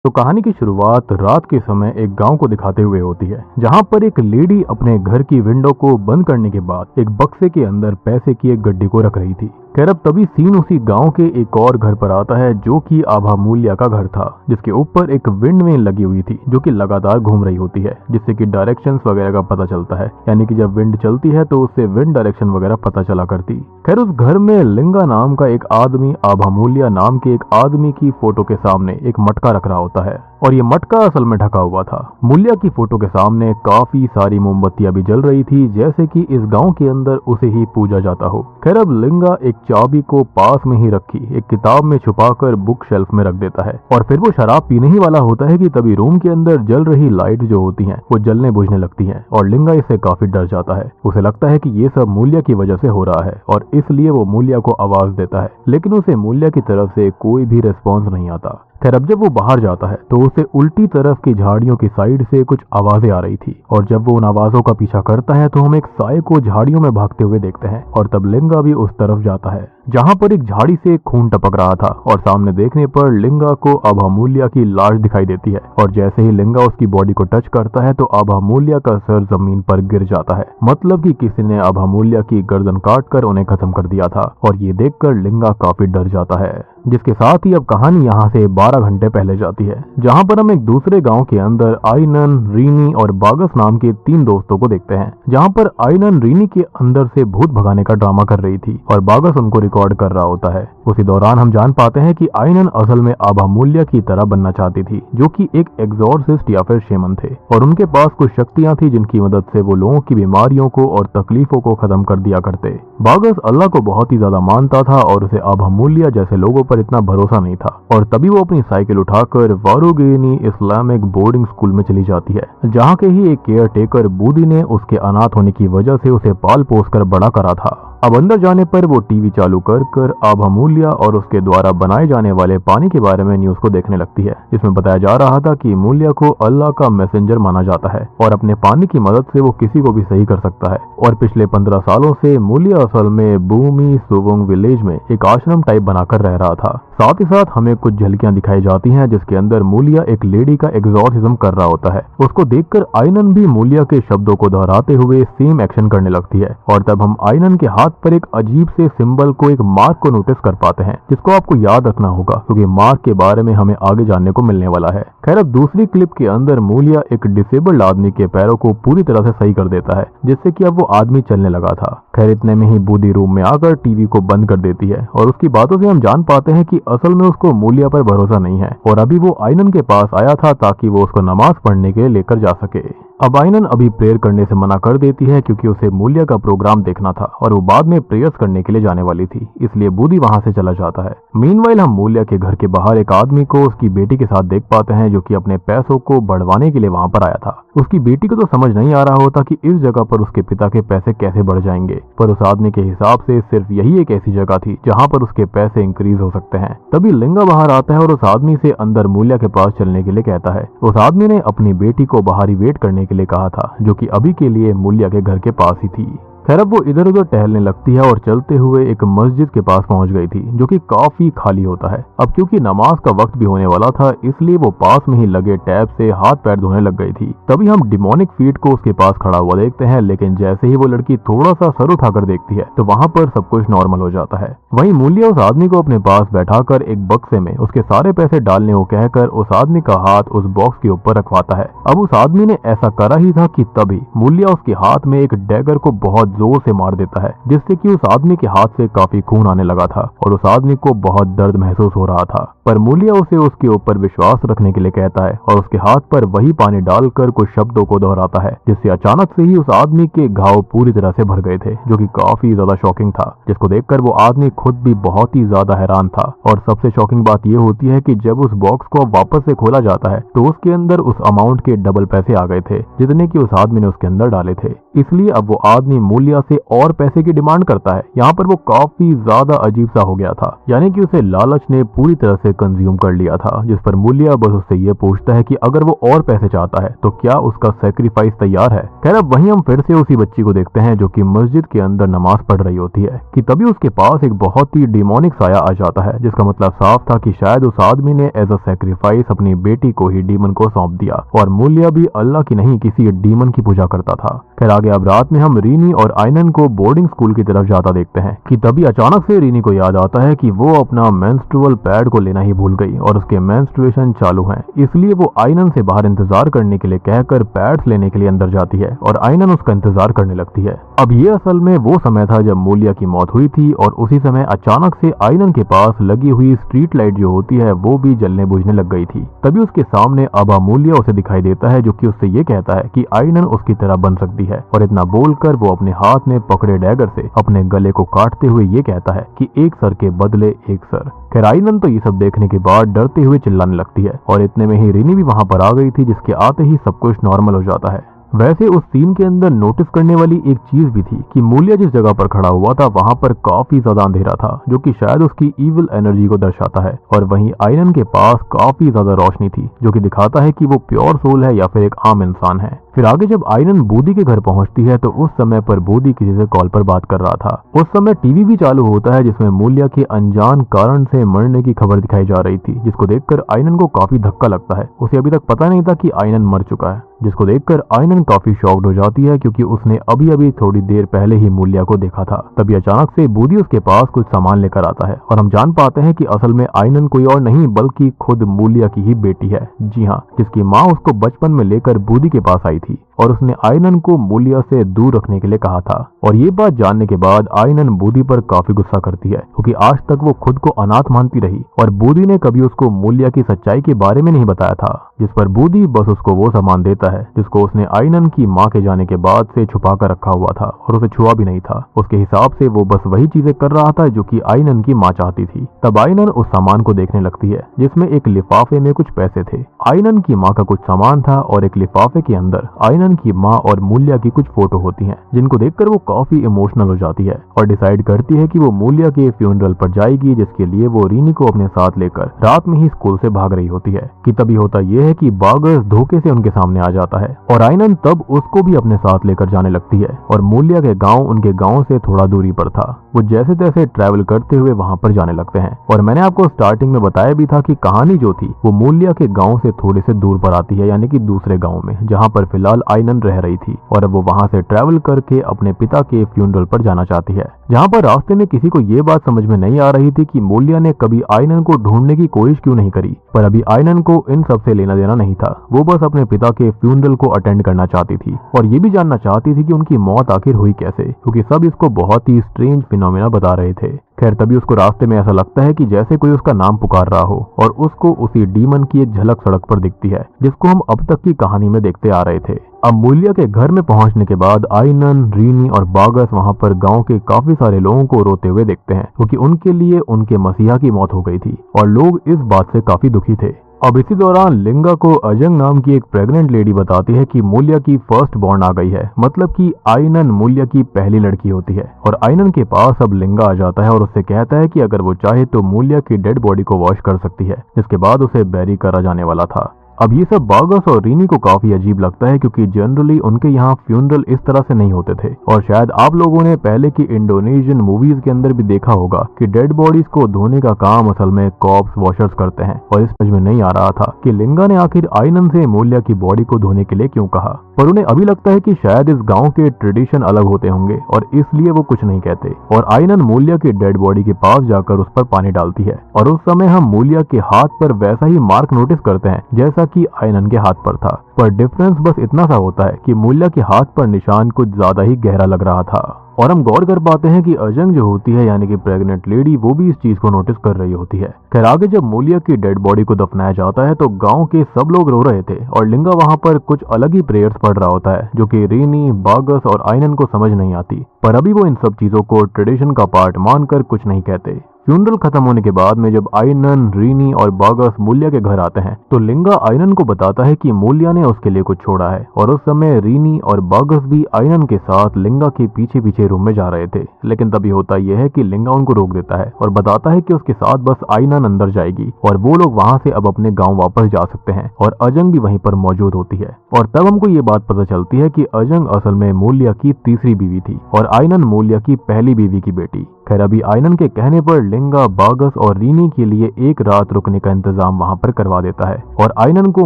तो कहानी की शुरुआत रात के समय एक गांव को दिखाते हुए होती है, जहां पर एक लेडी अपने घर की विंडो को बंद करने के बाद एक बक्से के अंदर पैसे की एक गड्डी को रख रही थी। खैर अब तभी सीन उसी गांव के एक और घर पर आता है, जो कि आभा मूल्या का घर था, जिसके ऊपर एक विंड वेन लगी हुई थी जो कि लगातार घूम रही होती है, जिससे कि डायरेक्शंस वगैरह का पता चलता है। यानी कि जब विंड चलती है तो उससे विंड डायरेक्शन वगैरह पता चला करती। खैर उस घर में लिंगा नाम का एक आदमी आभा मूल्या नाम के एक आदमी की फोटो के सामने एक मटका रख रहा होता है, और ये मटका असल में ढका हुआ था। मूल्या की फोटो के सामने काफी सारी मोमबत्तियां भी जल रही थी, जैसे कि इस गांव के अंदर उसे ही पूजा जाता हो। खैर अब लिंगा एक चाबी को पास में ही रखी एक किताब में छुपाकर बुक शेल्फ में रख देता है, और फिर वो शराब पीने ही वाला होता है कि तभी रूम के अंदर जल रही लाइट जो होती हैं वो जलने बुझने लगती हैं, और लिंगा इससे काफी डर जाता है। उसे लगता है कि ये सब मूल्या की वजह से हो रहा है, और इसलिए वो मूल्या को आवाज देता है, लेकिन उसे मूल्या की तरफ से कोई भी रिस्पॉन्स नहीं आता। खैर अब जब वो बाहर जाता है तो उसे उल्टी तरफ की झाड़ियों की साइड से कुछ आवाजें आ रही थी, और जब वो उन आवाजों का पीछा करता है तो हम एक साये को झाड़ियों में भागते हुए देखते हैं, और तब लिंगा भी उस तरफ जाता है जहां पर एक झाड़ी से खून टपक रहा था, और सामने देखने पर लिंगा को आभा मूल्या की लाश दिखाई देती है। और जैसे ही लिंगा उसकी बॉडी को टच करता है तो आभा मूल्या का सर जमीन पर गिर जाता है, मतलब कि किसी ने आभा मूल्या की गर्दन काटकर उन्हें खत्म कर दिया था। और ये देखकर लिंगा काफी डर जाता है, जिसके साथ ही अब कहानी यहाँ से 12 घंटे पहले जाती है, जहाँ पर हम एक दूसरे गांव के अंदर आइनन, रीनी और बागस नाम के 3 दोस्तों को देखते हैं, जहाँ पर आइनन रीनी के अंदर से भूत भगाने का ड्रामा कर रही थी और बागस उनको रिकॉर्ड कर रहा होता है। उसी दौरान हम जान पाते हैं कि आइनन असल में आभा मूल्या की तरह बनना चाहती थी, जो कि एक एग्जॉर्सिस्ट या फिर शेमन थे, और उनके पास कुछ शक्तियां थी जिनकी मदद से वो लोगों की बीमारियों को और तकलीफों को खत्म कर दिया करते। बागस अल्लाह को बहुत ही ज्यादा मानता था और उसे आभा मूल्या जैसे लोगों पर इतना भरोसा नहीं था, और तभी वो अपनी साइकिल उठाकर वारुगेनी इस्लामिक बोर्डिंग स्कूल में चली जाती है, जहाँ के ही एक केयर टेकर बूदी ने उसके अनाथ होने की वजह से उसे पाल पोस कर बड़ा करा था। अब अंदर जाने पर वो टीवी चालू कर आभा मूल्या और उसके द्वारा बनाए जाने वाले पानी के बारे में न्यूज को देखने लगती है, जिसमें बताया जा रहा था कि मूल्या को अल्लाह का मैसेंजर माना जाता है और अपने पानी की मदद से वो किसी को भी सही कर सकता है। और पिछले 15 सालों से मूल्या असल में बूमी सुवुंग विलेज में एक आश्रम टाइप बनाकर रह रहा था। साथ ही साथ हमें कुछ झलकियां दिखाई जाती हैं, जिसके अंदर मूल्या एक लेडी का एग्जॉर्सिज्म कर रहा होता है। उसको देखकर आइनन भी मूल्या के शब्दों को दोहराते हुए सेम एक्शन करने लगती है, और तब हम आइनन के हाथ पर एक अजीब से सिंबल को, एक मार्क को नोटिस कर पाते हैं, जिसको आपको याद रखना होगा क्योंकि मार्क के बारे में हमें आगे जानने को मिलने वाला है। खैर अब दूसरी क्लिप के अंदर मूल्या एक डिसेबल्ड आदमी के पैरों को पूरी तरह से सही कर देता है, जिससे कि अब वो आदमी चलने लगा था। खैर इतने में ही बूदी रूम में आकर टीवी को बंद कर देती है, और उसकी बातों से हम जान पाते हैं कि असल में उसको मूल्या पर भरोसा नहीं है, और अभी वो आइनन के पास आया था ताकि वो उसको नमाज पढ़ने के लिए लेकर जा सके। अब आइनन अभी प्रेयर करने से मना कर देती है क्योंकि उसे मूल्या का प्रोग्राम देखना था और वो बाद में प्रेयर्स करने के लिए जाने वाली थी, इसलिए बूदी वहां से चला जाता है। मीनवाइल हम मूल्या के घर के बाहर एक आदमी को उसकी बेटी के साथ देख पाते हैं, जो कि अपने पैसों को बढ़वाने के लिए वहां पर आया था। उसकी बेटी को तो समझ नहीं आ रहा होता कि इस जगह पर उसके पिता के पैसे कैसे बढ़ जाएंगे, पर उस आदमी के हिसाब से सिर्फ यही एक ऐसी जगह थी जहाँ पर उसके पैसे इंक्रीज हो सकते हैं। तभी लिंगा बाहर आता है और उस आदमी से अंदर मूल्या के पास चलने के लिए कहता है। उस आदमी ने अपनी बेटी को बाहर ही वेट करने के लिए कहा था, जो कि अभी के लिए मूल्या के घर के पास ही थी। खैर अब वो इधर उधर टहलने लगती है और चलते हुए एक मस्जिद के पास पहुंच गई थी, जो कि काफी खाली होता है। अब क्योंकि नमाज का वक्त भी होने वाला था, इसलिए वो पास में ही लगे टैप से हाथ पैर धोने लग गई थी। तभी हम डिमोनिक फीट को उसके पास खड़ा हुआ देखते हैं, लेकिन जैसे ही वो लड़की थोड़ा सा सर उठाकर देखती है तो वहां पर सब कुछ नॉर्मल हो जाता है। वहीं मूल्या उस आदमी को अपने पास बैठाकर एक बक्से में उसके सारे पैसे डालने को कहकर उस आदमी का हाथ उस बॉक्स के ऊपर रखवाता है। अब उस आदमी ने ऐसा करा ही था कि तभी मूल्या उसके हाथ में एक डैगर को बहुत जोर से मार देता है, जिससे कि उस आदमी के हाथ से काफी खून आने लगा था और उस आदमी को बहुत दर्द महसूस हो रहा था। पर मूल्या उसे उसके ऊपर विश्वास रखने के लिए कहता है और उसके हाथ पर वही पानी डालकर कुछ शब्दों को दोहराता है, जिससे अचानक से ही उस आदमी के घाव पूरी तरह से भर गए थे, जो कि काफी ज्यादा शॉकिंग था, जिसको देखकर वो आदमी खुद भी बहुत ही ज्यादा हैरान था। और सबसे शॉकिंग बात यह होती है कि जब उस बॉक्स को वापस से खोला जाता है तो उसके अंदर उस अमाउंट के डबल पैसे आ गए थे, जितने की उस आदमी ने उसके अंदर डाले थे। इसलिए अब वो आदमी मूल्या मूल्या से और पैसे की डिमांड करता है। यहाँ पर वो काफी ज्यादा अजीब सा हो गया था, यानी कि उसे लालच ने पूरी तरह से कंज्यूम कर लिया था, जिस पर मूल्या बस उससे ये पूछता है कि अगर वो और पैसे चाहता है तो क्या उसका सेक्रीफाइस तैयार है। खैर अब वहीं हम फिर से उसी बच्ची को देखते हैं जो कि मस्जिद के अंदर नमाज पढ़ रही होती है कि तभी उसके पास एक बहुत ही डिमोनिक साया आ जाता है, जिसका मतलब साफ था कि शायद उस आदमी ने एज अ सेक्रीफाइस अपनी बेटी को ही डीमन को सौंप दिया और मूल्या भी अल्लाह की नहीं किसी डीमन की पूजा करता था। खैर आगे अब रात में हम रीनी और आयनन को बोर्डिंग स्कूल की तरफ जाता देखते हैं कि तभी अचानक से रीनी को याद आता है कि वो अपना मेंस्ट्रुअल पैड को लेना ही भूल गई और उसके मेंस्ट्रुएशन चालू हैं, इसलिए वो आयनन से बाहर इंतजार करने के लिए कहकर पैड्स लेने के लिए अंदर जाती है और आयनन उसका इंतजार करने लगती है। अब ये असल में वो समय था जब मूल्या की मौत हुई थी और उसी समय अचानक से आयनन के पास लगी हुई स्ट्रीट लाइट जो होती है वो भी जलने बुझने लग गई थी। तभी उसके सामने अब अमूल्या उसे दिखाई देता है जो कि उससे ये कहता है कि आयनन उसकी तरह बन सकती है और इतना बोलकर वो अपने हाथ में पकड़े डैगर से अपने गले को काटते हुए ये कहता है कि एक सर के बदले एक सर। खैर आयनन तो ये सब देखने के बाद डरते हुए चिल्लाने लगती है और इतने में ही रीनी भी वहां पर आ गई थी, जिसके आते ही सब कुछ नॉर्मल हो जाता है। वैसे उस सीन के अंदर नोटिस करने वाली एक चीज भी थी कि मूल्या जिस जगह पर खड़ा हुआ था वहां पर काफी ज्यादा अंधेरा था, जो कि शायद उसकी इविल एनर्जी को दर्शाता है, और वहीं आयनन के पास काफी ज्यादा रोशनी थी जो कि दिखाता है कि वो प्योर सोल है या फिर एक आम इंसान है। फिर आगे जब आयनन बूदी के घर पहुंचती है तो उस समय पर बूदी किसी से कॉल पर बात कर रहा था। उस समय टीवी भी चालू होता है जिसमें मूल्या के अनजान कारण से मरने की खबर दिखाई जा रही थी, जिसको देखकर आयनन को काफी धक्का लगता है। उसे अभी तक पता नहीं था कि आयनन मर चुका है, जिसको देखकर आयनन काफी शॉक्ड हो जाती है क्योंकि उसने अभी अभी थोड़ी देर पहले ही मूल्या को देखा था। तभी अचानक से बूदी उसके पास कुछ सामान लेकर आता है और हम जान पाते हैं कि असल में आयनन कोई और नहीं बल्कि खुद मूल्या की ही बेटी है। जी हाँ, जिसकी माँ उसको बचपन में लेकर बूदी के पास आई थी और उसने आयनन को मूल्या से दूर रखने के लिए कहा था। और ये बात जानने के बाद आयनन बूदी पर काफी गुस्सा करती है क्योंकि आज तक वो खुद को अनाथ मानती रही और बूदी ने कभी उसको मूल्या की सच्चाई के बारे में नहीं बताया था, जिस पर बूदी बस उसको वो सामान देता है जिसको उसने आयनन की माँ के जाने के बाद से छुपा कर रखा हुआ था और उसे छुआ भी नहीं था। उसके हिसाब से वो बस वही चीजें कर रहा था जो कि आयनन की माँ चाहती थी। तब आयनन उस सामान को देखने लगती है जिसमें एक लिफाफे में कुछ पैसे थे। आयनन की माँ का कुछ सामान था और एक लिफाफे के अंदर आयनन की माँ और मूल्या की कुछ फोटो होती हैं, जिनको देखकर वो काफी इमोशनल हो जाती है और डिसाइड करती है कि वो मूल्या के फ्यूनरल पर जाएगी, जिसके लिए वो रीनी को अपने साथ लेकर रात में ही स्कूल से भाग रही होती है। कि तभी होता यह है कि बागस धोखे से उनके सामने आ जाता है और आयनन तब उसको भी अपने साथ लेकर जाने लगती है और मूल्या के गांव उनके गांव से थोड़ा दूरी पर था। वो जैसे तैसे ट्रैवल करते हुए वहां पर जाने लगते हैं और मैंने आपको स्टार्टिंग में बताया भी था कि कहानी जो थी वो मूल्या के गांव से थोड़े से दूर पर आती है, यानी कि दूसरे गांव में, जहां पर फिलहाल आयनन रह रही थी और अब वो वहां से ट्रैवल करके अपने पिता के फ्यूनरल पर जाना चाहती है। जहां पर रास्ते में किसी को ये बात समझ में नहीं आ रही थी कि मूल्या ने कभी आयनन को ढूंढने की कोशिश क्यों नहीं करी, पर अभी आयनन को इन सब से लेना देना नहीं था। वो बस अपने पिता के फ्यूनरल को अटेंड करना चाहती थी और ये भी जानना चाहती थी कि उनकी मौत आखिर हुई कैसे, क्योंकि सब इसको बहुत ही स्ट्रेंज फिनोमेना बता रहे थे। खैर तभी उसको रास्ते में ऐसा लगता है कि जैसे कोई उसका नाम पुकार रहा हो और उसको उसी डीमन की एक झलक सड़क पर दिखती है जिसको हम अब तक की कहानी में देखते आ रहे थे। अब मूल्या के घर में पहुंचने के बाद आयनन, रीनी और बागस वहां पर गांव के काफी सारे लोगों को रोते हुए देखते हैं क्योंकि उनके लिए उनके मसीहा की मौत हो गई थी और लोग इस बात से काफी दुखी थे। अब इसी दौरान लिंगा को अजंग नाम की एक प्रेग्नेंट लेडी बताती है कि मूल्या की फर्स्ट बॉर्न आ गई है, मतलब कि आयनन मूल्या की पहली लड़की होती है। और आयनन के पास अब लिंगा आ जाता है और उससे कहता है कि अगर वो चाहे तो मूल्या की डेड बॉडी को वॉश कर सकती है, जिसके बाद उसे बैरी करा जाने वाला था। अब ये सब बागस और रीनी को काफी अजीब लगता है क्योंकि जनरली उनके यहाँ फ्यूनरल इस तरह से नहीं होते थे और शायद आप लोगों ने पहले की इंडोनेशियन मूवीज के अंदर भी देखा होगा कि डेड बॉडीज को धोने का काम असल में कॉप्स वॉशर्स करते हैं। और इस समझ में नहीं आ रहा था कि लिंगा ने आखिर आयनन से मूल्या की बॉडी को धोने के लिए क्यों कहा, पर उन्हें अभी लगता है कि शायद इस गांव के ट्रेडिशन अलग होते होंगे और इसलिए वो कुछ नहीं कहते। और आयनन मूल्या की डेड बॉडी के पास जाकर उस पर पानी डालती है और उस समय हम मूल्या के हाथ पर वैसा ही मार्क नोटिस करते हैं जैसा कि आयनन के हाथ पर था, पर डिफरेंस बस इतना सा होता है कि मूल्या के हाथ पर निशान कुछ ज्यादा ही गहरा लग रहा था। और हम गौर कर पाते हैं कि अजंग जो होती है यानी कि प्रेग्नेंट लेडी, वो भी इस चीज को नोटिस कर रही होती है। खैर आगे जब मूल्या की डेड बॉडी को दफनाया जाता है तो गांव के सब लोग रो रहे थे और लिंगा वहां पर कुछ अलग ही प्रेयर्स पढ़ रहा होता है जो कि रीनी, बागस और आयनन को समझ नहीं आती, पर अभी वो इन सब चीजों को ट्रेडिशन का पार्ट मानकर कुछ नहीं कहते। फ्यूनरल खत्म होने के बाद में जब आइनन, रीनी और बागस मूल्या के घर आते हैं तो लिंगा आइनन को बताता है कि मूल्या ने उसके लिए कुछ छोड़ा है। और उस समय रीनी और बागस भी आइनन के साथ लिंगा के पीछे पीछे रूम में जा रहे थे। लेकिन तभी होता यह है कि लिंगा उनको रोक देता है और बताता है कि उसके साथ बस आइनन अंदर जाएगी और वो लोग वहां से अब अपने गाँव वापस जा सकते हैं। और अजंग भी वहीं पर मौजूद होती है। और तब हमको ये बात पता चलती है कि अजंग असल में मूल्या की तीसरी बीवी थी और आइनन मूल्या की पहली बीवी की बेटी। खैर अभी आइनन के कहने पर लिंगा बागस और रीनी के लिए एक रात रुकने का इंतजाम वहां पर करवा देता है और आइनन को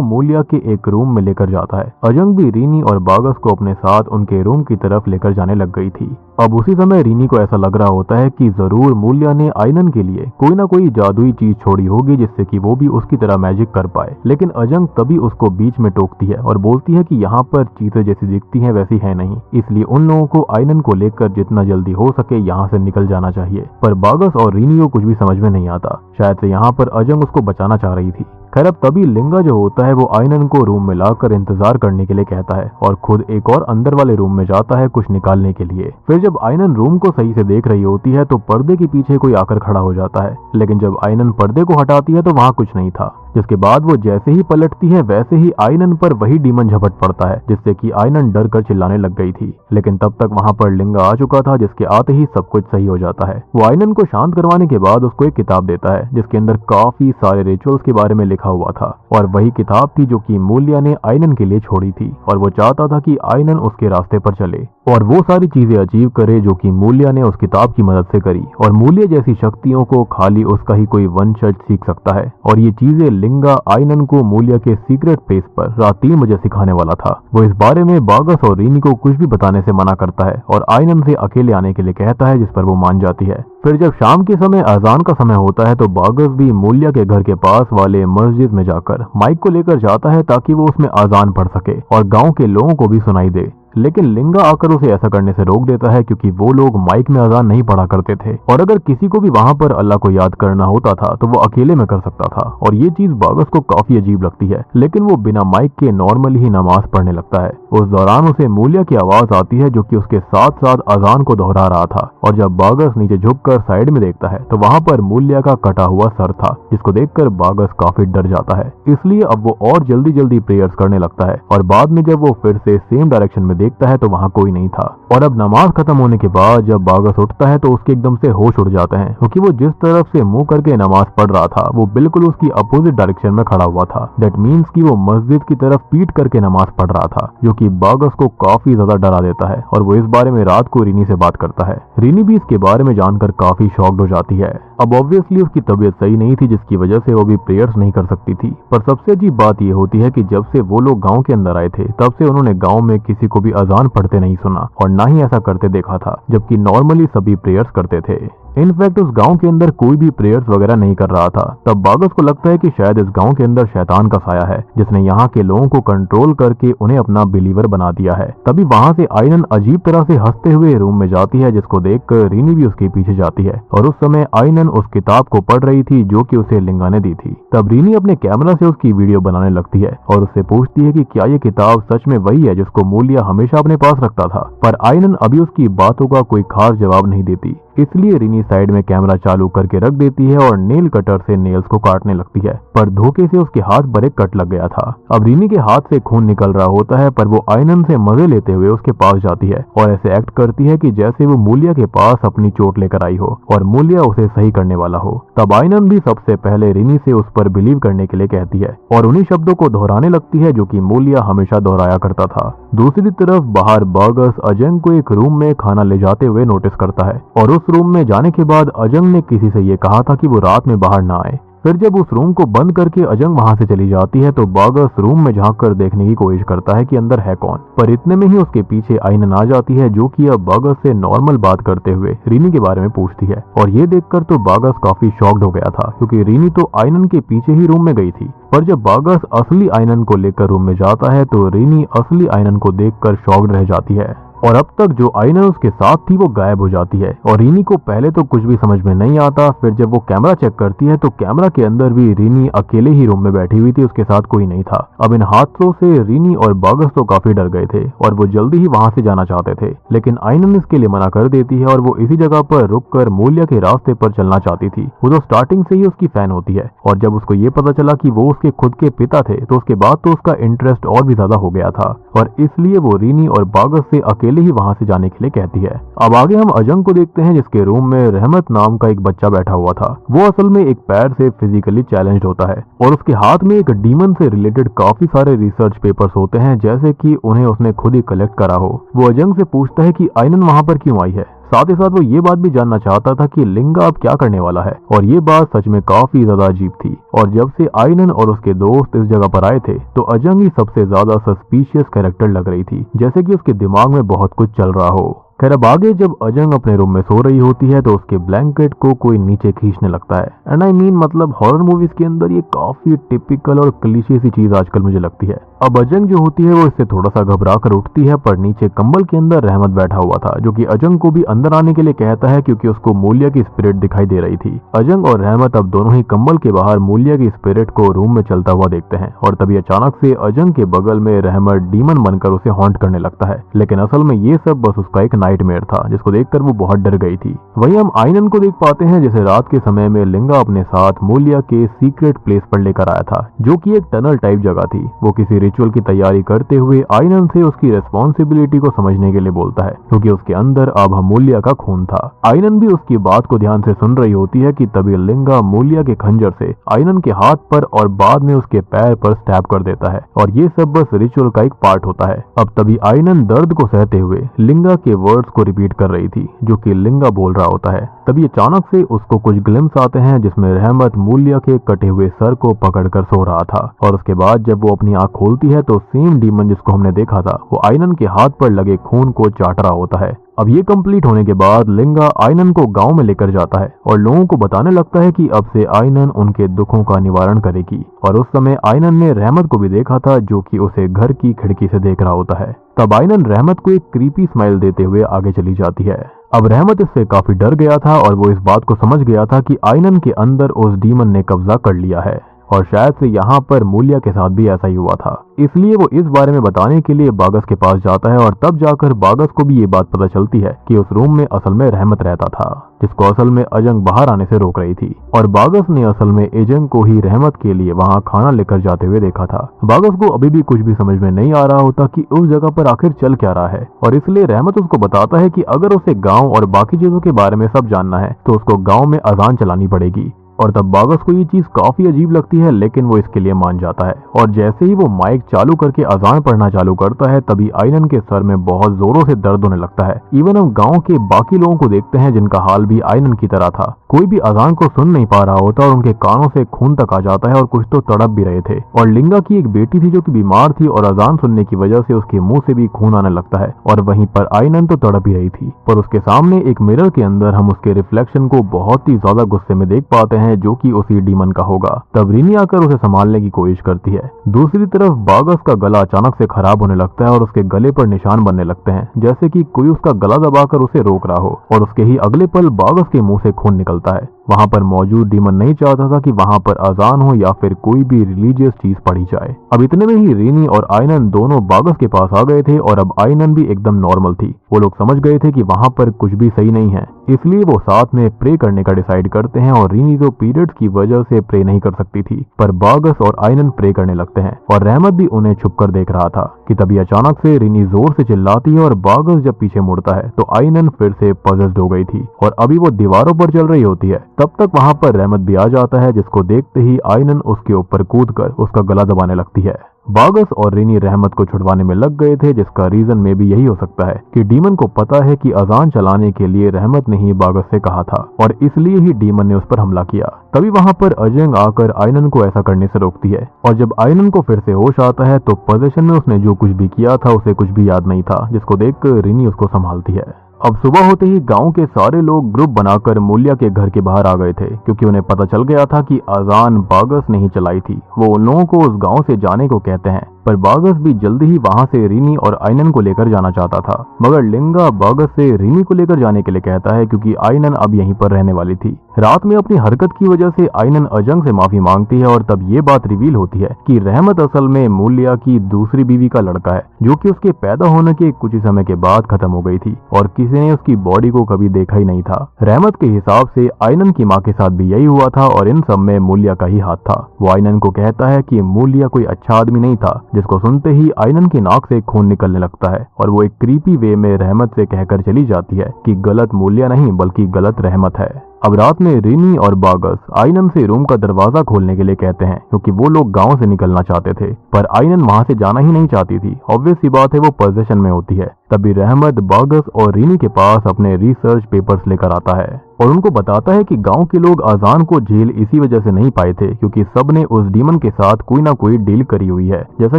मूल्या के एक रूम में लेकर जाता है। अजंग भी रीनी और बागस को अपने साथ उनके रूम की तरफ लेकर जाने लग गई थी। अब उसी समय रीनी को ऐसा लग रहा होता है कि जरूर मूल्या ने आइनन के लिए कोई ना कोई जादुई चीज छोड़ी होगी जिससे कि वो भी उसकी तरह मैजिक कर पाए। लेकिन अजंग तभी उसको बीच में टोकती है और बोलती है कि यहाँ पर चीजें जैसी दिखती हैं वैसी है नहीं, इसलिए उन लोगों को आइनन को लेकर जितना जल्दी हो सके यहाँ से निकल जाना चाहिए। पर बागस और रीनी को कुछ भी समझ में नहीं आता। शायद से यहाँ पर अजंग उसको बचाना चाह रही थी। खैर अब तभी लिंगा जो होता है वो आइनन को रूम में लाकर इंतजार करने के लिए कहता है और खुद एक और अंदर वाले रूम में जाता है कुछ निकालने के लिए। फिर जब आइनन रूम को सही से देख रही होती है तो पर्दे के पीछे कोई आकर खड़ा हो जाता है। लेकिन जब आइनन पर्दे को हटाती है तो वहाँ कुछ नहीं था। जिसके बाद वो जैसे ही पलटती है वैसे ही आइनन पर वही डीमन झपट पड़ता है जिससे कि आइनन डर कर चिल्लाने लग गई थी। लेकिन तब तक वहां पर लिंगा आ चुका था जिसके आते ही सब कुछ सही हो जाता है। वो आइनन को शांत करवाने के बाद उसको एक किताब देता है जिसके अंदर काफी सारे रिचुअल्स के बारे में लिखा हुआ था और वही किताब थी जो कि मूल्या ने आइनन के लिए छोड़ी थी और वो चाहता था कि आइनन उसके रास्ते पर चले और वो सारी चीजें अचीव करे जो कि मूल्या ने उस किताब की मदद से करी। और मूल्या जैसी शक्तियों को खाली उसका ही कोई वंशज सीख सकता है और ये चीजें लिंगा आइनन को मूल्या के सीक्रेट प्लेस पर रात 3 बजे सिखाने वाला था। वो इस बारे में बागस और रीनी को कुछ भी बताने से मना करता है और आइनन से अकेले आने के लिए कहता है जिस पर वो मान जाती है। फिर जब शाम के समय अजान का समय होता है तो बागस भी मूल्या के घर के पास वाले मस्जिद में जाकर माइक को लेकर जाता है ताकि वो उसमें अजान पढ़ सके और गांव के लोगों को भी सुनाई दे। लेकिन लिंगा आकर उसे ऐसा करने से रोक देता है क्योंकि वो लोग माइक में अजान नहीं पढ़ा करते थे और अगर किसी को भी वहां पर अल्लाह को याद करना होता था तो वो अकेले में कर सकता था और ये चीज बागस को काफी अजीब लगती है। लेकिन वो बिना माइक के नॉर्मली ही नमाज पढ़ने लगता है। उस दौरान उसे मूल्या की आवाज आती है जो कि उसके साथ साथ अजान को दोहरा रहा था और जब बागस नीचे झुककर साइड में देखता है तो वहां पर मूल्या का कटा हुआ सर था जिसको देखकर बागस काफी डर जाता है। इसलिए अब वो और जल्दी जल्दी प्रेयर्स करने लगता है और बाद में जब वो फिर से सेम डायरेक्शन में देखता है तो वहां कोई नहीं था। और अब नमाज खत्म होने के बाद जब बागस उठता है तो उसके एकदम से होश उड़ जाते हैं क्योंकि वो जिस तरफ से मुंह करके नमाज पढ़ रहा था वो बिल्कुल उसकी अपोजिट डायरेक्शन में खड़ा हुआ था। दैट मीन्स कि वो मस्जिद की तरफ पीट करके नमाज पढ़ रहा था जो कि बागस को काफी ज्यादा डरा देता है और वो इस बारे में रात को रीनी से बात करता है। रीनी भी इसके बारे में जानकर काफी शॉक्ड हो जाती है। अब ऑब्वियसली उसकी तबीयत सही नहीं थी जिसकी वजह से वो भी प्रेयर्स नहीं कर सकती थी। पर सबसे अजीब बात यह होती है कि जब से वो लोग गांव के अंदर आए थे तब से उन्होंने गांव में किसी को भी अजान पढ़ते नहीं सुना और ना ही ऐसा करते देखा था, जबकि नॉर्मली सभी प्रेयर्स करते थे। इनफैक्ट उस गांव के अंदर कोई भी प्रेयर्स वगैरह नहीं कर रहा था। तब बागस को लगता है कि शायद इस गांव के अंदर शैतान का साया है जिसने यहाँ के लोगों को कंट्रोल करके उन्हें अपना बिलीवर बना दिया है। तभी वहां से आइनन अजीब तरह से हंसते हुए रूम में जाती है जिसको देखकर रीनी भी उसके पीछे जाती है और उस समय आइनन उस किताब को पढ़ रही थी जो कि उसे लिंगा ने दी थी। तब रीनी अपने कैमरा से उसकी वीडियो बनाने लगती है और उससे पूछती है कि क्या ये किताब सच में वही है जिसको मूल्या हमेशा अपने पास रखता था। पर आइनन अभी उसकी बातों का कोई खास जवाब नहीं देती, इसलिए रीनी साइड में कैमरा चालू करके रख देती है और नेल कटर से नेल्स को काटने लगती है। पर धोखे से उसके हाथ पर एक कट लग गया था। अब रीनी के हाथ से खून निकल रहा होता है पर वो आइनन से मजे लेते हुए उसके पास जाती है और ऐसे एक्ट करती है कि जैसे वो मूल्या के पास अपनी चोट लेकर आई हो और मूल्या उसे सही करने वाला हो। तब आइनन भी सबसे पहले रीनी से उस पर बिलीव करने के लिए कहती है और उन्हीं शब्दों को दोहराने लगती है जो कि मूल्या हमेशा दोहराया करता था। दूसरी तरफ बाहर बागस अजंग को एक रूम में खाना ले जाते हुए नोटिस करता है और उस रूम में जाने के बाद अजंग ने किसी से ये कहा था कि वो रात में बाहर ना आए। फिर जब उस रूम को बंद करके अजंग वहां से चली जाती है तो बागस रूम में झांक कर देखने की कोशिश करता है कि अंदर है कौन। पर इतने में ही उसके पीछे आइनन आ जाती है जो कि अब बागस से नॉर्मल बात करते हुए रीनी के बारे में पूछती है और ये देखकर तो बागस काफी शॉक्ड हो गया था क्योंकि रीनी तो आइनन के पीछे ही रूम में गई थी। पर जब बागस असली आइनन को लेकर रूम में जाता है तो रीनी असली आइनन को देखकर शॉक्ड रह जाती है। और अब तक जो आइनन उसके साथ थी वो गायब हो जाती है। और रीनी को पहले तो कुछ भी समझ में नहीं आता, फिर जब वो कैमरा चेक करती है तो कैमरा के अंदर भी रीनी अकेले ही रूम में बैठी हुई थी, उसके साथ कोई नहीं था। अब इन हादसों से रीनी और बागस तो काफी डर गए थे और वो जल्दी ही वहां से जाना चाहते थे, लेकिन आइनन इसके लिए मना कर देती है और वो इसी जगह पर रुककर मूल्या के रास्ते पर चलना चाहती थी। वो तो स्टार्टिंग से ही उसकी फैन होती है और जब उसको ये पता चला कि वो उसके खुद के पिता थे तो उसके बाद तो उसका इंटरेस्ट और भी ज्यादा हो गया था और इसलिए वो रीनी और बागस से अकेले ही वहां से जाने के लिए कहती है। अब आगे हम अजंग को देखते हैं जिसके रूम में रहमत नाम का एक बच्चा बैठा हुआ था। वो असल में एक पैर से फिजिकली चैलेंज्ड होता है और उसके हाथ में एक डीमन से रिलेटेड काफी सारे रिसर्च पेपर्स होते हैं, जैसे कि उन्हें उसने खुद ही कलेक्ट करा हो। वो अजंग से पूछता है कि आइनन वहां पर क्यों आई है। साथ ही साथ वो ये बात भी जानना चाहता था कि लिंगा अब क्या करने वाला है और ये बात सच में काफी ज्यादा अजीब थी। और जब से आइनन और उसके दोस्त इस जगह पर आए थे तो अजंग ही सबसे ज्यादा सस्पिशियस कैरेक्टर लग रही थी, जैसे कि उसके दिमाग में बहुत कुछ चल रहा हो। खैर अब आगे जब अजंग अपने रूम में सो रही होती है तो उसके ब्लैंकेट को कोई नीचे खींचने लगता है। एंड आई मीन मतलब हॉरर मूवीज के अंदर ये काफी टिपिकल और क्लीशे सी चीज आजकल मुझे लगती है। अब अजंग जो होती है वो इससे थोड़ा सा घबरा कर उठती है, पर नीचे कंबल के अंदर रहमत बैठा हुआ था जो कि अजंग को भी अंदर आने के लिए कहता है क्योंकि उसको मूल्या की स्पिरिट दिखाई दे रही थी। अजंग और रहमत अब दोनों ही कंबल के बाहर मूल्या की स्पिरिट को रूम में चलता हुआ देखते हैं और तभी अचानक से अजंग के बगल में रहमत डीमन बनकर उसे हॉन्ट करने लगता है, लेकिन असल में ये सब बस उसका एक नाइटमेयर था जिसको देखकर वो बहुत डर गई थी। वहीं हम आइनन को देख पाते हैं जिसे रात के समय में लिंगा अपने साथ मूल्या के सीक्रेट प्लेस पर लेकर आया था, जो कि एक टनल टाइप जगह थी। वो किसी रिचुअल की तैयारी करते हुए आइनन से उसकी रेस्पॉन्सिबिलिटी को समझने के लिए बोलता है क्योंकि उसके अंदर अब मूल्या का खून था। आइनन भी उसकी बात को ध्यान से सुन रही होती है कि तभी लिंगा मूल्या के खंजर से आइनन के हाथ पर और बाद में उसके पैर पर स्टैब कर देता है और ये सब बस रिचुअल का एक पार्ट होता है। अब तभी आइनन दर्द को सहते हुए लिंगा के वर्ड्स को रिपीट कर रही थी जो कि लिंगा बोल रहा होता है। तभी अचानक से उसको कुछ ग्लिम्स आते हैं जिसमें रहमत मूल्या के कटे हुए सर को पकड़कर सो रहा था और उसके बाद जब वो अपनी आंख खोलती है तो सेम डीमन जिसको हमने देखा था वो आइनन के हाथ पर लगे खून को चाट रहा होता है। अब ये कंप्लीट होने के बाद लिंगा आइनन को गांव में लेकर जाता है और लोगों को बताने लगता है कि अब से आइनन उनके दुखों का निवारण करेगी। और उस समय आइनन ने रहमत को भी देखा था जो कि उसे घर की खिड़की से देख रहा होता है। तब आइनन रहमत को एक क्रीपी स्माइल देते हुए आगे चली जाती है। अब रहमत इससे काफी डर गया था और वो इस बात को समझ गया था कि आइनन के अंदर उस डीमन ने कब्जा कर लिया है और शायद से यहाँ पर मूल्या के साथ भी ऐसा ही हुआ था। इसलिए वो इस बारे में बताने के लिए बागस के पास जाता है और तब जाकर बागस को भी ये बात पता चलती है कि उस रूम में असल में रहमत रहता था जिसको असल में अजंग बाहर आने से रोक रही थी और बागस ने असल में अजंग को ही रहमत के लिए वहाँ खाना लेकर जाते हुए देखा था। बागस को अभी भी कुछ भी समझ में नहीं आ रहा होता कि उस जगह पर आखिर चल क्या रहा है और इसलिए रहमत उसको बताता है कि अगर उसे गाँव और बाकी चीजों के बारे में सब जानना है तो उसको गाँव में अजान चलानी पड़ेगी। और तब बागस को ये चीज काफी अजीब लगती है लेकिन वो इसके लिए मान जाता है और जैसे ही वो माइक चालू करके अजान पढ़ना चालू करता है तभी आइनन के सर में बहुत जोरों से दर्द होने लगता है। इवन हम गांव के बाकी लोगों को देखते हैं जिनका हाल भी आइनन की तरह था। कोई भी अजान को सुन नहीं पा रहा होता और उनके कानों से खून तक आ जाता है और कुछ तो तड़प भी रहे थे। और लिंगा की एक बेटी थी जो कि बीमार थी और अजान सुनने की वजह से उसके मुंह से भी खून आने लगता है और वहीं पर आइनन तो तड़प ही रही थी, पर उसके सामने एक मिरर के अंदर हम उसके रिफ्लेक्शन को बहुत ही ज्यादा गुस्से में देख पाते हैं जो कि उसी डीमन का होगा। तब रीनी आकर उसे संभालने की कोशिश करती है। दूसरी तरफ बागस का गला अचानक से खराब होने लगता है और उसके गले पर निशान बनने लगते हैं जैसे कि कोई उसका गला दबाकर उसे रोक रहा हो और उसके ही अगले पल बागस के मुंह से खून निकलता है। वहां पर मौजूद डीमन नहीं चाहता था कि वहां पर अजान हो या फिर कोई भी रिलीजियस चीज पढ़ी जाए। अब इतने में ही रीनी और आइनन दोनों बागस के पास आ गए थे और अब आइनन भी एकदम नॉर्मल थी। वो लोग समझ गए थे कि वहां पर कुछ भी सही नहीं है, इसलिए वो साथ में प्रे करने का डिसाइड करते हैं और रीनी तो पीरियड्स की वजह से प्रे नहीं कर सकती थी, पर बागस और आइनन प्रे करने लगते हैं और रहमत भी उन्हें छुपकर देख रहा था कि तभी अचानक से रीनी जोर से चिल्लाती है और बागस जब पीछे मुड़ता है तो आइनन फिर से पजेस्ड हो गई थी और अभी वो दीवारों पर चल रही होती है। तब तक वहां पर रहमत भी आ जाता है जिसको देखते ही आइनन उसके ऊपर कूदकर उसका गला दबाने लगती है। बागस और रीनी रहमत को छुड़वाने में लग गए थे जिसका रीजन में भी यही हो सकता है कि डीमन को पता है कि अजान चलाने के लिए रहमत ने ही बागस से कहा था और इसलिए ही डीमन ने उस पर हमला किया। तभी वहां पर अजंग आकर आइनन को ऐसा करने से रोकती है और जब आइनन को फिर से होश आता है तो पोजीशन में उसने जो कुछ भी किया था उसे कुछ भी याद नहीं था, जिसको देखकर रीनी उसको संभालती है। अब सुबह होते ही गांव के सारे लोग ग्रुप बनाकर मूल्या के घर के बाहर आ गए थे क्योंकि उन्हें पता चल गया था कि अजान बागस ने ही चलाई थी। वो उन लोगों को उस गांव से जाने को कहते हैं पर बागस भी जल्दी ही वहां से रीनी और आइनन को लेकर जाना चाहता था। मगर लिंगा बागस से रीनी को लेकर जाने के लिए कहता है क्योंकि आइनन अब यहीं पर रहने वाली थी। रात में अपनी हरकत की वजह से आइनन अजंग से माफी मांगती है और तब ये बात रिवील होती है कि रहमत असल में मूल्या की दूसरी बीवी का लड़का है, जो कि उसके पैदा होने के कुछ ही समय के बाद खत्म हो गई थी और किसी ने उसकी बॉडी को कभी देखा ही नहीं था। रहमत के हिसाब से आइनन की माँ के साथ भी यही हुआ था और इन सब में मूल्या का ही हाथ था। वो आइनन को कहता है कि मूल्या कोई अच्छा आदमी नहीं था, जिसको सुनते ही आइनन की नाक से खून निकलने लगता है और वो एक क्रीपी वे में रहमत से कहकर चली जाती है कि गलत मूल्या नहीं बल्कि गलत रहमत है। अब रात में रीनी और बागस आइनन से रूम का दरवाजा खोलने के लिए कहते हैं क्योंकि वो लोग गांव से निकलना चाहते थे, पर आइनन वहां से जाना ही नहीं चाहती थी। ऑब्वियस सी बात है, वो पोजीशन में होती है। तभी रहमत बागस और रीनी के पास अपने रिसर्च पेपर्स लेकर आता है और उनको बताता है कि गांव के लोग अजान को जेल इसी वजह से नहीं पाए थे क्योंकि सब ने उस डीमन के साथ कोई ना कोई डील करी हुई है, जैसा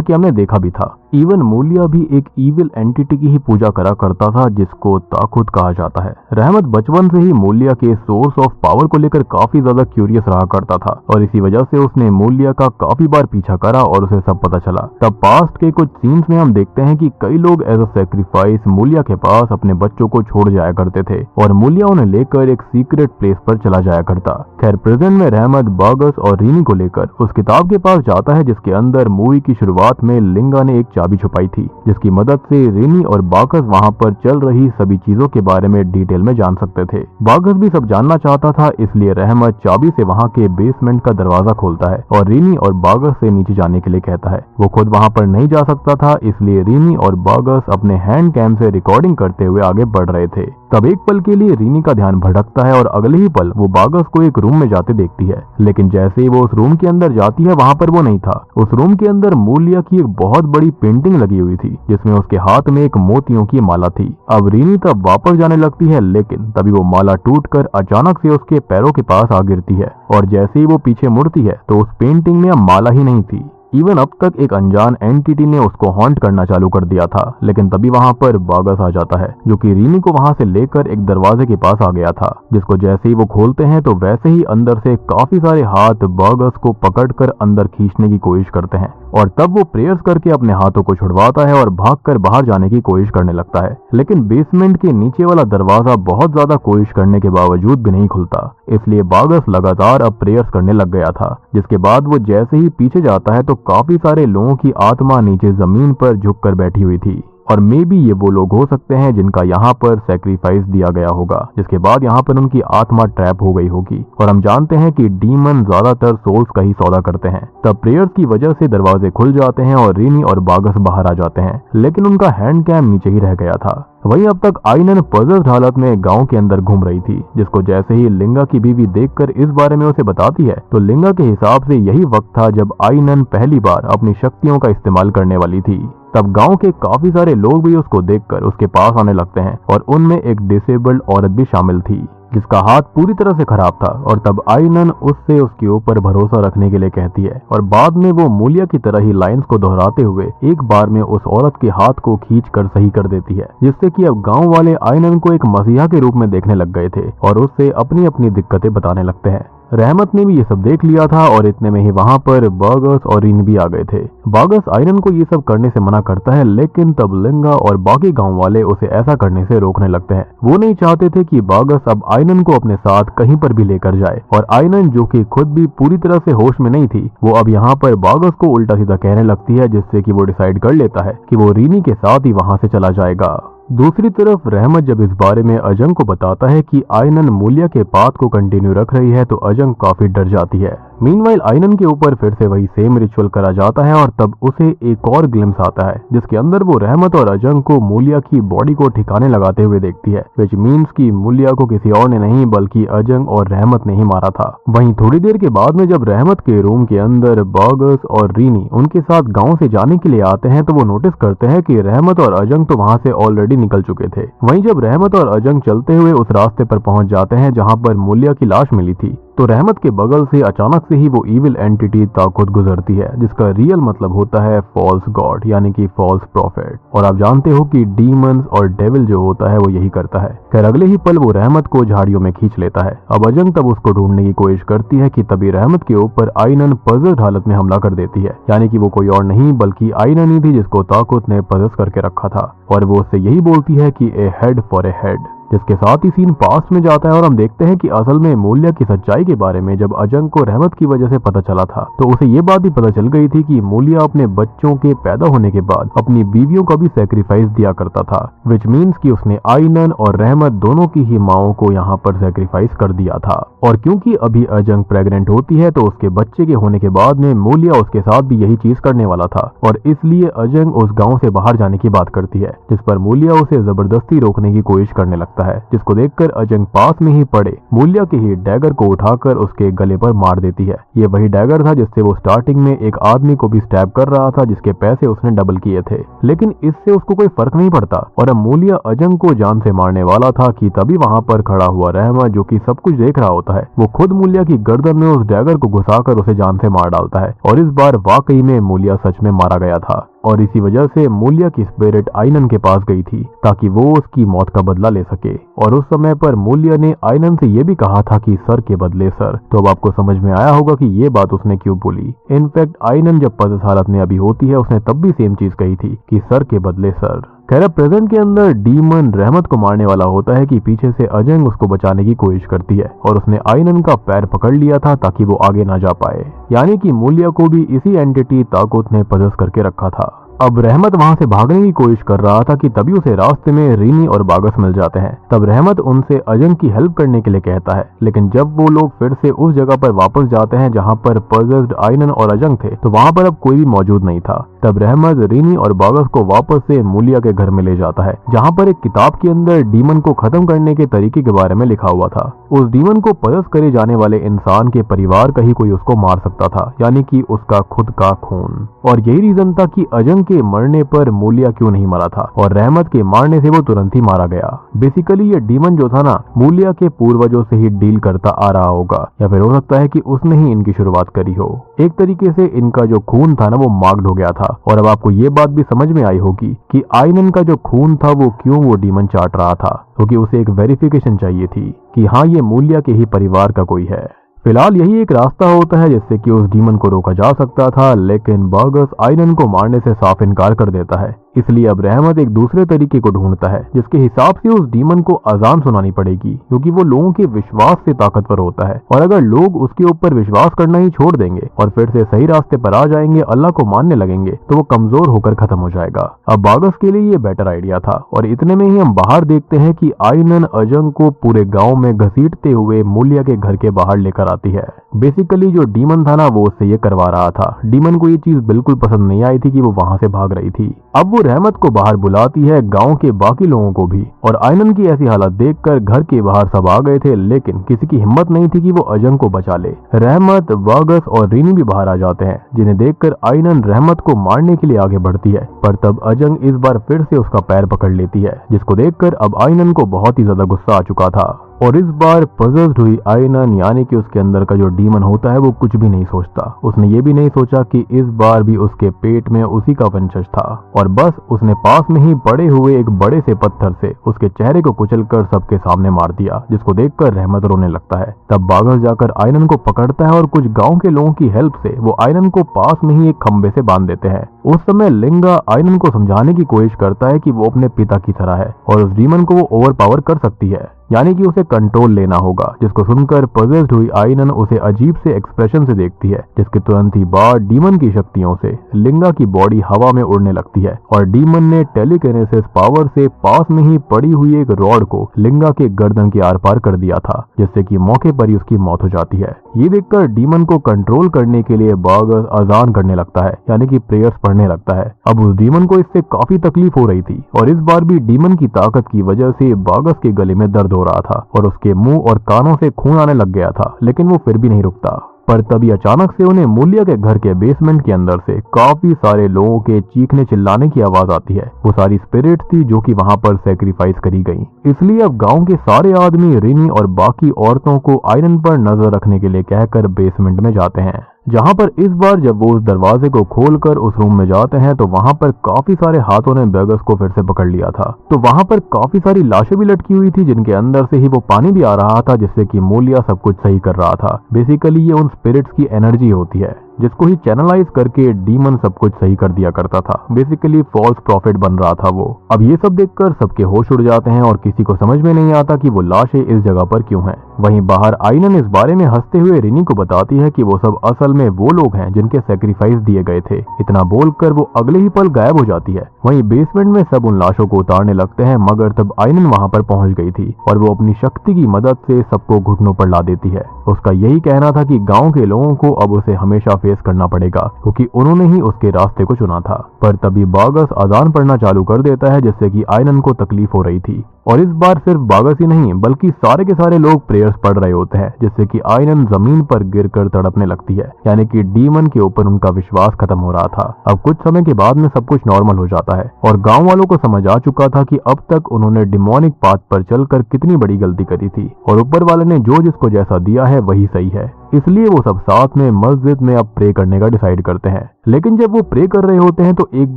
कि हमने देखा भी था। इवन मूल्या भी एक इविल एंटिटी की ही पूजा करा करता था जिसको ताकुत कहा जाता है। रहमत बचपन से ही मूल्या के सोर्स ऑफ पावर को लेकर काफी ज्यादा क्यूरियस रहा करता था और इसी वजह से उसने मूल्या का काफी बार पीछा करा और उसे सब पता चला। तब पास्ट के कुछ सीन्स में हम देखते हैं कि कई लोग एज अ सेक्रीफाइस मूल्या के पास अपने बच्चों को छोड़ जाया करते थे और मूल्या उन्हें लेकर एक सीक्रेट प्लेस पर चला जाया करता। खैर प्रेजेंट में रहमत बागस और रीनी को लेकर उस किताब के पास जाता है जिसके अंदर मूवी की शुरुआत में लिंगा ने एक चाबी छुपाई थी, जिसकी मदद से रीनी और बागस वहां पर चल रही सभी चीजों के बारे में डिटेल में जान सकते थे। बागस भी सब जानना चाहता था, इसलिए रहमत चाबी से वहां के बेसमेंट का दरवाजा खोलता है और रीनी और बागस से नीचे जाने के लिए कहता है। वो खुद वहां पर नहीं जा सकता था, इसलिए रीनी और बागस अपने हैंड कैम से रिकॉर्डिंग करते हुए आगे बढ़ रहे थे। तब एक पल के लिए रीनी का ध्यान भटकता है और अगले ही पल वो बागस को एक रूम में जाते देखती है, लेकिन जैसे ही वो उस रूम के अंदर जाती है वहां पर वो नहीं था। उस रूम के अंदर मूल्या की एक बहुत बड़ी पेंटिंग लगी हुई थी जिसमें उसके हाथ में एक मोतियों की माला थी। अब रीनी तब वापस जाने लगती है, लेकिन तभी वो माला टूटकर अचानक से उसके पैरों के पास आ गिरती है और जैसे ही वो पीछे मुड़ती है तो उस पेंटिंग में अब माला ही नहीं थी। इवन अब तक एक अनजान एंटिटी ने उसको हॉन्ट करना चालू कर दिया था, लेकिन तभी वहां पर बागस आ जाता है जो कि रीनी को वहां से लेकर एक दरवाजे के पास आ गया था, जिसको जैसे ही वो खोलते हैं तो वैसे ही अंदर से काफी सारे हाथ बागस को पकड़कर अंदर खींचने की कोशिश करते हैं और तब वो प्रेयर्स करके अपने हाथों को छुड़वाता है और भागकर बाहर जाने की कोशिश करने लगता है। लेकिन बेसमेंट के नीचे वाला दरवाजा बहुत ज्यादा कोशिश करने के बावजूद भी नहीं खुलता, इसलिए बागस लगातार अब प्रेयर्स करने लग गया था। जिसके बाद वो जैसे ही पीछे जाता है तो काफी सारे लोगों की आत्मा नीचे जमीन पर झुककर बैठी हुई थी और मे बी ये वो लोग हो सकते हैं जिनका यहाँ पर सैक्रिफाइस दिया गया होगा, जिसके बाद यहाँ पर उनकी आत्मा ट्रैप हो गई होगी। और हम जानते हैं कि डीमन ज्यादातर सोल्स का ही सौदा करते हैं। तब प्रेयर्स की वजह से दरवाजे खुल जाते हैं और रीनी और बागस बाहर आ जाते हैं, लेकिन उनका हैंड कैम नीचे ही रह गया था। वहीं अब तक आइनन पजल हालत में गांव के अंदर घूम रही थी, जिसको जैसे ही लिंगा की बीवी देखकर इस बारे में उसे बताती है तो लिंगा के हिसाब से यही वक्त था जब आइनन पहली बार अपनी शक्तियों का इस्तेमाल करने वाली थी। तब गांव के काफी सारे लोग भी उसको देखकर उसके पास आने लगते हैं और उनमें एक डिसेबल्ड औरत भी शामिल थी जिसका हाथ पूरी तरह से खराब था। और तब आइनन उससे उसके ऊपर भरोसा रखने के लिए कहती है और बाद में वो मूल्या की तरह ही लाइंस को दोहराते हुए एक बार में उस औरत के हाथ को खींच कर सही कर देती है, जिससे कि अब गांव वाले आइनन को एक मसीहा के रूप में देखने लग गए थे और उससे अपनी अपनी दिक्कतें बताने लगते हैं। रहमत ने भी ये सब देख लिया था और इतने में ही वहां पर बागस और रीनी भी आ गए थे। बागस आइनन को ये सब करने से मना करता है, लेकिन तब लिंगा और बाकी गांव वाले उसे ऐसा करने से रोकने लगते हैं। वो नहीं चाहते थे कि बागस अब आइनन को अपने साथ कहीं पर भी लेकर जाए और आइनन जो कि खुद भी पूरी तरह से होश में नहीं थी, वो अब यहाँ पर बागस को उल्टा सीधा कहने लगती है, जिससे कि वो डिसाइड कर लेता है कि वो रीनी के साथ ही वहां से चला जाएगा। दूसरी तरफ रहमत जब इस बारे में अजंग को बताता है कि आइनन मूल्या के पाथ को कंटिन्यू रख रही है तो अजंग काफी डर जाती है। मीनवाइल आइनन के ऊपर फिर से वही सेम रिचुअल करा जाता है और तब उसे एक और ग्लिम्स आता है जिसके अंदर वो रहमत और अजंग को मूल्या की बॉडी को ठिकाने लगाते हुए देखती है, विच मीन्स कि मूल्या को किसी और ने नहीं बल्कि अजंग और रहमत ने ही मारा था। वहीं थोड़ी देर के बाद में जब रहमत के रूम के अंदर बागस और रीनी उनके साथ गाँव से जाने के लिए आते हैं तो वो नोटिस करते हैं कि रहमत और अजंग तो वहां से ऑलरेडी निकल चुके थे। वहीं जब रहमत और अजंग चलते हुए उस रास्ते पर पहुंच जाते हैं जहां पर मूल्या की लाश मिली थी तो रहमत के बगल से अचानक से ही वो इविल एंटिटी ताकत गुजरती है, जिसका रियल मतलब होता है फॉल्स गॉड यानी कि फॉल्स प्रॉफिट। और आप जानते हो कि डीमंस और डेविल जो होता है वो यही करता है। खैर अगले ही पल वो रहमत को झाड़ियों में खींच लेता है। अब अजंग तब उसको ढूंढने की कोशिश करती है कि तभी रहमत के ऊपर आइनन पजल हालत में हमला कर देती है, यानी कि वो कोई और नहीं बल्कि आइनन ही थी जिसको ताकत ने पजस करके रखा था। और वो उससे यही बोलती है कि ए हेड फॉर ए हेड, जिसके साथ ही सीन पास्ट में जाता है और हम देखते हैं कि असल में मूल्या की सच्चाई के बारे में जब अजंग को रहमत की वजह से पता चला था तो उसे ये बात भी पता चल गई थी कि मूल्या अपने बच्चों के पैदा होने के बाद अपनी बीवियों का भी सैक्रिफाइस दिया करता था, विच मीन्स कि उसने आइनन और रहमत दोनों की ही माओं को यहाँ पर सैक्रिफाइस कर दिया था। और क्योंकि अभी अजंग प्रेग्नेंट होती है तो उसके बच्चे के होने के बाद में मूल्या उसके साथ भी यही चीज करने वाला था और इसलिए अजंग उस गाँव से बाहर जाने की बात करती है, जिस पर मूल्या उसे जबरदस्ती रोकने की कोशिश करने लगता है, जिसको देखकर अजंग पास में ही पड़े मूल्या के ही डैगर को उठाकर उसके गले पर मार देती है। ये वही डैगर था जिससे वो स्टार्टिंग में एक आदमी को भी स्टैब कर रहा था जिसके पैसे उसने डबल किए थे, लेकिन इससे उसको कोई फर्क नहीं पड़ता और अब मूल्या अजंग को जान से मारने वाला था कि तभी वहां पर खड़ा हुआ रहमत जो कि सब कुछ देख रहा होता है वो खुद मूल्या की गर्दन में उस डैगर को घुसाकर उसे जान से मार डालता है। और इस बार वाकई में मूल्या सच में मारा गया था और इसी वजह से मूल्या की स्पिरिट आइनन के पास गई थी ताकि वो उसकी मौत का बदला ले सके। और उस समय पर मूल्या ने आइनन से ये भी कहा था कि सर के बदले सर। तो अब आपको समझ में आया होगा कि ये बात उसने क्यों बोली। इनफैक्ट आइनन जब पजस हालत में अभी होती है उसने तब भी सेम चीज कही थी कि सर के बदले सर। खैर प्रेजेंट के अंदर डीमन रहमत को मारने वाला होता है कि पीछे से अजंग उसको बचाने की कोशिश करती है और उसने आइनन का पैर पकड़ लिया था ताकि वो आगे ना जा पाए, यानी कि मूल्या को भी इसी एंटिटी ताकत ने पजस करके रखा था। अब रहमत वहां से भागने की कोशिश कर रहा था कि तभी उसे रास्ते में रीनी और बागस मिल जाते हैं। तब रहमत उनसे अजंग की हेल्प करने के लिए कहता है, लेकिन जब वो लोग फिर से उस जगह पर वापस जाते हैं जहां पर पजस्ड आइनन और अजंग थे तो वहां पर अब कोई भी मौजूद नहीं था। तब रहमत रीनी और बागस को वापस से मूल्या के घर में ले जाता है जहां पर एक किताब के अंदर डीमन को खत्म करने के तरीके के बारे में लिखा हुआ था। उस डीमन को पजस करे जाने वाले इंसान के परिवार का ही कोई उसको मार सकता था, यानी कि उसका खुद का खून। और यही रीजन था कि अजंग के मरने पर मूल्या क्यों नहीं मरा था और रहमत के मारने से वो तुरंत ही मारा गया। बेसिकली ये डीमन जो था ना मूल्या के पूर्वजों से ही डील करता आ रहा होगा, या फिर हो सकता है कि उसने ही इनकी शुरुआत करी हो। एक तरीके से इनका जो खून था ना वो मार्क्ड हो गया था। और अब आपको ये बात भी समझ में आई होगी कि आइनन का जो खून था वो क्यों वो डीमन चाट रहा था, क्योंकि उसे एक वेरिफिकेशन चाहिए थी कि हाँ ये मूल्या के ही परिवार का कोई है। फिलहाल यही एक रास्ता होता है जिससे कि उस डीमन को रोका जा सकता था, लेकिन बागस आइनन को मारने से साफ इनकार कर देता है। इसलिए अब रहमत एक दूसरे तरीके को ढूंढता है जिसके हिसाब से उस डीमन को अजान सुनानी पड़ेगी, क्योंकि वो लोगों के विश्वास से ताकतवर होता है और अगर लोग उसके ऊपर विश्वास करना ही छोड़ देंगे और फिर से सही रास्ते पर आ जाएंगे, अल्लाह को मानने लगेंगे, तो वो कमजोर होकर खत्म हो जाएगा। अब बागस के लिए ये बेटर आइडिया था और इतने में ही हम बाहर देखते हैं कि आइनन अजंग को पूरे गाँव में घसीटते हुए मूल्या के घर के बाहर लेकर आती है। बेसिकली जो डीमन था ना वो उससे ये करवा रहा था। डीमन को ये चीज बिल्कुल पसंद नहीं आई थी कि वो वहां से भाग रही थी। अब वो रहमत को बाहर बुलाती है, गांव के बाकी लोगों को भी, और आइनन की ऐसी हालत देखकर घर के बाहर सब आ गए थे, लेकिन किसी की हिम्मत नहीं थी कि वो अजंग को बचा ले। रहमत, बागस और रीनी भी बाहर आ जाते हैं, जिन्हें देखकर आइनन रहमत को मारने के लिए आगे बढ़ती है, पर तब अजंग इस बार फिर से उसका पैर पकड़ लेती है, जिसको देखकर अब आइनन को बहुत ही ज्यादा गुस्सा आ चुका था। और इस बार पजस्ड हुई आइनन, यानी कि उसके अंदर का जो डीमन होता है वो कुछ भी नहीं सोचता। उसने ये भी नहीं सोचा कि इस बार भी उसके पेट में उसी का वंशज था, और बस उसने पास में ही पड़े हुए एक बड़े से पत्थर से उसके चेहरे को कुचलकर सबके सामने मार दिया, जिसको देखकर रहमत रोने लगता है। तब बागस जाकर आइनन को पकड़ता है और कुछ गांव के लोगों की हेल्प से वो आइनन को पास में ही एक खंबे से बांध देते हैं। उस समय लिंगा आइनन को समझाने की कोशिश करता है कि वो अपने पिता की तरह है और उस डीमन को वो ओवरपावर कर सकती है, यानी कि उसे कंट्रोल लेना होगा, जिसको सुनकर पजेस्ड हुई आइनन उसे अजीब से एक्सप्रेशन से देखती है, जिसके तुरंत ही बाद डीमन की शक्तियों से लिंगा की बॉडी हवा में उड़ने लगती है और डीमन ने टेलीकिनेसिस पावर से पास में ही पड़ी हुई एक रॉड को लिंगा के गर्दन के आर पार कर दिया था, जिससे कि मौके पर ही उसकी मौत हो जाती है। ये देखकर डीमन को कंट्रोल करने के लिए बागस अजान करने लगता है, यानी कि प्रेयर्स पढ़ने लगता है। अब उस डीमन को इससे काफी तकलीफ हो रही थी और इस बार भी डीमन की ताकत की वजह से बागस के गले में दर्द हो रहा था और उसके मुंह और कानों से खून आने लग गया था, लेकिन वो फिर भी नहीं रुकता। पर तभी अचानक से उन्हें मूलिया के घर के बेसमेंट के अंदर से काफी सारे लोगों के चीखने चिल्लाने की आवाज आती है। वो सारी स्पिरिट थी जो कि वहां पर सेक्रीफाइस करी गई। इसलिए अब गांव के सारे आदमी रिनी और बाकी औरतों को आयरन पर नजर रखने के लिए कहकर बेसमेंट में जाते हैं, जहां पर इस बार जब वो उस दरवाजे को खोलकर उस रूम में जाते हैं तो वहां पर काफी सारे हाथों ने बर्गस को फिर से पकड़ लिया था। तो वहां पर काफी सारी लाशें भी लटकी हुई थी जिनके अंदर से ही वो पानी भी आ रहा था, जिससे कि मूलिया सब कुछ सही कर रहा था। बेसिकली ये उन स्पिरिट्स की एनर्जी होती है जिसको ही चैनलाइज करके डीमन सब कुछ सही कर दिया करता था। बेसिकली फॉल्स प्रॉफिट बन रहा था वो। अब ये सब देखकर सबके होश उड़ जाते हैं और किसी को समझ में नहीं आता कि वो लाशें इस जगह पर क्यों हैं। वहीं बाहर आइनन इस बारे में हंसते हुए रिनी को बताती है कि वो सब असल में वो लोग हैं जिनके सैक्रिफाइस दिए गए थे। इतना बोलकर वो अगले ही पल गायब हो जाती है। वहीं बेसमेंट में सब उन लाशों को उतारने लगते हैं, मगर तब आइनन वहां पर पहुंच गई थी और वो अपनी शक्ति की मदद से सबको घुटनों पर ला देती है। उसका यही कहना था कि गांव के लोगों को अब उसे हमेशा फेस करना पड़ेगा क्योंकि उन्होंने ही उसके रास्ते को चुना था। पर तभी बागस अजान पढ़ना चालू कर देता है जिससे कि आइनन को तकलीफ हो रही थी। और इस बार सिर्फ बागस ही नहीं बल्कि सारे के सारे लोग प्रेयर्स पढ़ रहे होते हैं, जिससे कि आइनन जमीन पर गिरकर तड़पने लगती है। यानी कि डीमन के ऊपर उनका विश्वास खत्म हो रहा था। अब कुछ समय के बाद में सब कुछ नॉर्मल हो जाता है और गांव वालों को समझ आ चुका था कि अब तक उन्होंने डिमोनिक पाथ पर चलकर कितनी बड़ी गलती करी थी और ऊपर वाले ने जो जिसको जैसा दिया है वही सही है। इसलिए वो सब साथ में मस्जिद में अब प्रे करने का डिसाइड करते हैं। लेकिन जब वो प्रे कर रहे होते हैं तो एक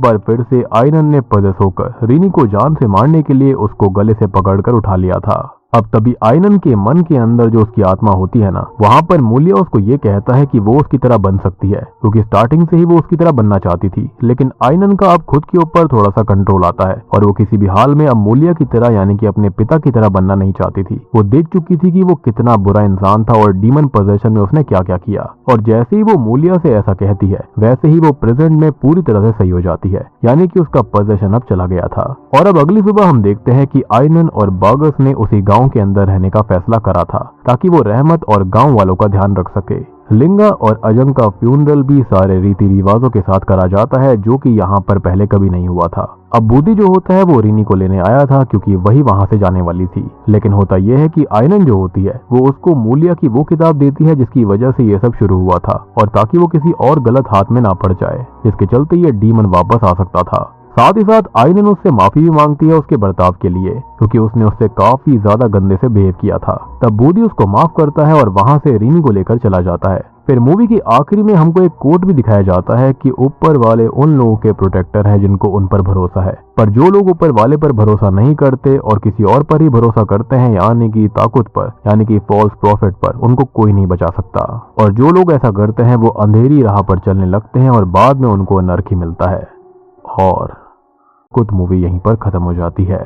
बार फिर से आइनन ने पजेस होकर रिनी को जान से मारने के लिए उसको गले से पकड़कर उठा लिया था। अब तभी आइनन के मन के अंदर जो उसकी आत्मा होती है ना, वहां पर मूलिया उसको ये कहता है कि वो उसकी तरह बन सकती है क्योंकि स्टार्टिंग से ही वो उसकी तरह बनना चाहती थी। लेकिन आइनन का अब खुद के ऊपर थोड़ा सा कंट्रोल आता है और वो किसी भी हाल में अब मूलिया की तरह यानी कि अपने पिता की तरह बनना नहीं चाहती थी। वो देख चुकी थी कि वो कितना बुरा इंसान था और डीमन पोजेशन में उसने क्या क्या किया। और जैसे ही वो मूलिया से ऐसा कहती है वैसे ही वो प्रेजेंट में पूरी तरह से सही हो जाती है, यानी कि उसका पोजेशन अब चला गया था। और अब अगली सुबह हम देखते हैं कि आइनन और बागस ने उसी गांव के अंदर रहने का फैसला करा था ताकि वो रहमत और गांव वालों का ध्यान रख सके। लिंगा और अजम का फ्यूनरल भी सारे रीति रिवाजों के साथ करा जाता है जो कि यहाँ पर पहले कभी नहीं हुआ था। अब बूदी जो होता है वो रिनी को लेने आया था क्योंकि वही वहां से जाने वाली थी। लेकिन होता यह है कि आइनन जो होती है वो उसको मूलिया की वो किताब देती है जिसकी वजह से ये सब शुरू हुआ था और ताकि वो किसी और गलत हाथ में ना पड़ जाए, जिसके चलते ये डीमन वापस आ सकता था। साथ ही साथ आइनन उससे माफी भी मांगती है उसके बर्ताव के लिए क्योंकि उसने उससे काफी ज्यादा गंदे से बिहेव किया था। तब बूदी उसको माफ करता है और वहां से रिनी को लेकर चला जाता है। फिर मूवी की आखिरी में हमको एक कोट भी दिखाया जाता है कि ऊपर वाले उन लोगों के प्रोटेक्टर हैं जिनको उन पर भरोसा है, पर जो लोग ऊपर वाले पर भरोसा नहीं करते और किसी और पर ही भरोसा करते हैं यानी कि ताकत पर यानी कि फॉल्स प्रॉफिट पर, उनको कोई नहीं बचा सकता। और जो लोग ऐसा करते हैं वो अंधेरी राह पर चलने लगते हैं और बाद में उनको नरक ही मिलता है। और कुछ मूवी यहीं पर खत्म हो जाती है।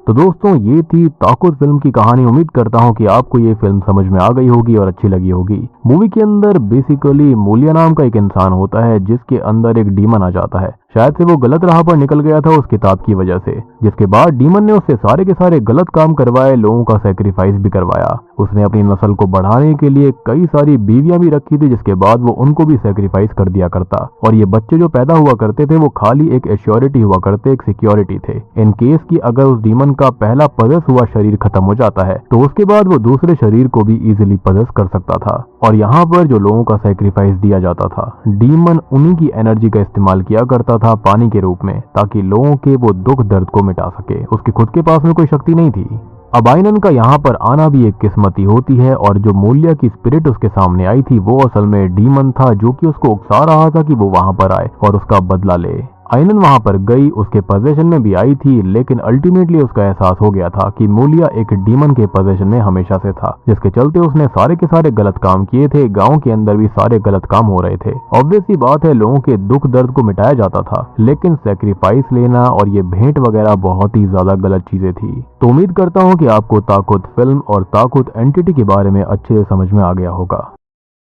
तो दोस्तों ये थी ताकत फिल्म की कहानी। उम्मीद करता हूँ कि आपको ये फिल्म समझ में आ गई होगी और अच्छी लगी होगी। मूवी के अंदर बेसिकली मूलिया नाम का एक इंसान होता है जिसके अंदर एक डीमन आ जाता है। शायद से वो गलत राह पर निकल गया था उस किताब की वजह से, जिसके बाद डीमन ने उससे सारे के सारे गलत काम करवाए, लोगों का सैक्रिफाइस भी करवाया। उसने अपनी नस्ल को बढ़ाने के लिए कई सारी बीवियां भी रखी थी जिसके बाद वो उनको भी सैक्रिफाइस कर दिया करता। और ये बच्चे जो पैदा हुआ करते थे वो खाली एक एश्योरिटी हुआ करते, एक सिक्योरिटी थे। इन केस की अगर उस डीमन का पहला पजस हुआ शरीर खत्म हो जाता है तो उसके बाद वो दूसरे शरीर को भी इजीली पजस कर सकता था। और यहाँ पर जो लोगों का सैक्रिफाइस दिया जाता था, डीमन उन्हीं की एनर्जी का इस्तेमाल किया करता था पानी के रूप में, ताकि लोगों के वो दुख दर्द को मिटा सके। उसके खुद के पास में कोई शक्ति नहीं थी। अब आइनन का यहाँ पर आना भी एक किस्मती होती है और जो मूलिया की स्पिरिट उसके सामने आई थी वो असल में डीमन था जो कि उसको उकसा रहा था कि वो वहां पर आए और उसका बदला ले। आइनन वहां पर गई, उसके पोजीशन में भी आई थी, लेकिन अल्टीमेटली उसका एहसास हो गया था कि मूलिया एक डीमन के पोजीशन में हमेशा से था, जिसके चलते उसने सारे के सारे गलत काम किए थे। गांव के अंदर भी सारे गलत काम हो रहे थे। ऑब्वियस सी बात है लोगों के दुख दर्द को मिटाया जाता था, लेकिन सैक्रिफाइस लेना और ये भेंट वगैरह बहुत ही ज्यादा गलत चीजें थी। तो उम्मीद करता हूँ कि आपको ताकत फिल्म और ताकत एंटिटी के बारे में अच्छे से समझ में आ गया होगा।